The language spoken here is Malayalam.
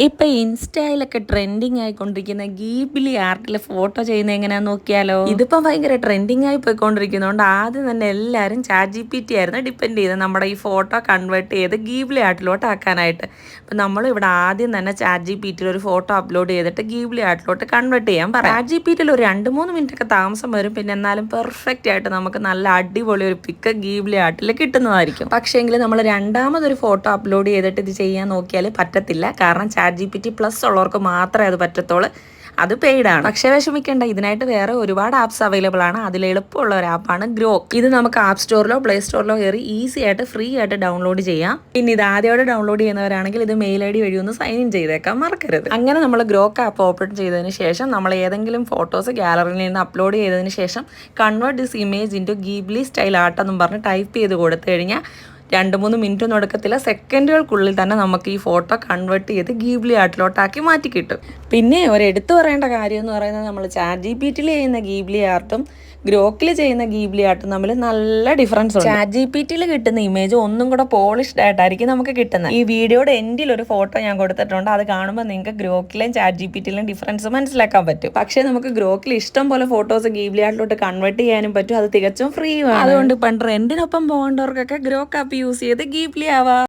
ഇപ്പം ഇൻസ്റ്റയിലൊക്കെ ട്രെൻഡിങ് ആയിക്കൊണ്ടിരിക്കുന്ന ഗീബിലി ആർട്ടിലെ ഫോട്ടോ ചെയ്യുന്നത് എങ്ങനെയാണെന്ന് നോക്കിയാലോ. ഇതിപ്പം ഭയങ്കര ട്രെൻഡിങ് ആയി പോയിക്കൊണ്ടിരിക്കുന്നതുകൊണ്ട് ആദ്യം തന്നെ എല്ലാവരും ChatGPT ആയിരുന്നു ഡിപ്പെൻഡ് ചെയ്ത് നമ്മുടെ ഈ ഫോട്ടോ കൺവേർട്ട് ചെയ്ത് ഗീബിലി ആർട്ടിലോട്ട് ആക്കാനായിട്ട്. അപ്പം നമ്മൾ ഇവിടെ ആദ്യം തന്നെ ChatGPTയിൽ ഒരു ഫോട്ടോ അപ്ലോഡ് ചെയ്തിട്ട് ഗീബിലി ആർട്ടിലോട്ട് കൺവേർട്ട് ചെയ്യാൻ പറയാം. ChatGPTയിൽ ഒരു 2-3 മിനിറ്റ് ഒക്കെ താമസം വരും, പിന്നെ എന്നാലും പെർഫെക്റ്റ് ആയിട്ട് നമുക്ക് നല്ല അടിപൊളി ഒരു പിക്ക് ഗീബിലി ആർട്ടിൽ കിട്ടുന്നതായിരിക്കും. പക്ഷേങ്കിൽ നമ്മൾ രണ്ടാമതൊരു ഫോട്ടോ അപ്ലോഡ് ചെയ്തിട്ട് ഇത് ചെയ്യാൻ നോക്കിയാൽ പറ്റത്തില്ല. കാരണം ChatGPT പ്ലസ് ഉള്ളവർക്ക് മാത്രമേ അത് പറ്റത്തുള്ളൂ, അത് പെയ്ഡാണ്. പക്ഷേ വിഷമിക്കേണ്ട, ഇതിനായിട്ട് വേറെ ഒരുപാട് ആപ്സ് അവൈലബിൾ ആണ്. അതിൽ എളുപ്പമുള്ള ഒരു ആപ്പാണ് ഗ്രോക്ക്. ഇത് നമുക്ക് ആപ്പ് സ്റ്റോറിലോ പ്ലേ സ്റ്റോറിലോ കയറി ഈസി ആയിട്ട് ഫ്രീ ആയിട്ട് ഡൗൺലോഡ് ചെയ്യാം. പിന്നെ ഇത് ആദ്യമായിട്ട് ഡൗൺലോഡ് ചെയ്യുന്നവരാണെങ്കിൽ ഇത് മെയിൽ ID വഴി ഒന്ന് സൈൻ ഇൻ ചെയ്തേക്കാൻ മറക്കരുത്. അങ്ങനെ നമ്മൾ ഗ്രോക്ക് ആപ്പ് ഓപ്പൺ ചെയ്തതിന് ശേഷം നമ്മൾ ഏതെങ്കിലും ഫോട്ടോസ് ഗാലറിയിൽ നിന്ന് അപ്ലോഡ് ചെയ്തതിന് ശേഷം convert this image into Ghibli style art എന്നും പറഞ്ഞ് ടൈപ്പ് ചെയ്ത് കൊടുത്തു കഴിഞ്ഞാൽ 2-3 മിനിറ്റൊന്നും എടുക്കത്തില്ല, സെക്കൻഡുകൾക്കുള്ളിൽ തന്നെ നമുക്ക് ഈ ഫോട്ടോ കൺവേർട്ട് ചെയ്ത് ഗീബ്ലി ആർട്ടിലോട്ടാക്കി മാറ്റി കിട്ടും. പിന്നെ ഒരു എടുത്തു പറയേണ്ട കാര്യം എന്ന് പറയുന്നത്, നമ്മൾ ChatGPTയിൽ ചെയ്യുന്ന ഗീബ്ലി ആർട്ടും ഗ്രോക്കിൽ ചെയ്യുന്ന ഗീബ്ലി ആർട്ടും തമ്മിൽ നല്ല ഡിഫറൻസ് ഉണ്ട്. ChatGPTയിൽ കിട്ടുന്ന ഇമേജ് ഒന്നും കൂടെ പോളിഷ്ഡ് ആയിട്ടായിരിക്കും നമുക്ക് കിട്ടുന്നത്. ഈ വീഡിയോയുടെ എൻഡിൽ ഒരു ഫോട്ടോ ഞാൻ കൊടുത്തിട്ടുണ്ട്, അത് കാണുമ്പോൾ നിങ്ങൾക്ക് ഗ്രോക്കിലെയും ChatGPTയിലും ഡിഫറൻസ് മനസ്സിലാക്കാൻ പറ്റും. പക്ഷേ നമുക്ക് ഗ്രോക്കിൽ ഇഷ്ടം പോലെ ഫോട്ടോസ് ഗീബ്ലി ആർട്ടിലോട്ട് കൺവേർട്ട് ചെയ്യാനും പറ്റും, അത് തികച്ചും ഫ്രീ ആണ്. അതുകൊണ്ട് ഇപ്പം ട്രെൻഡിനൊപ്പം പോകേണ്ടവർക്കൊക്കെ ഗ്രോക്ക് ആപ്പ് യൂസ് ചെയ്ത് ഗീബ്ലി ആവാം.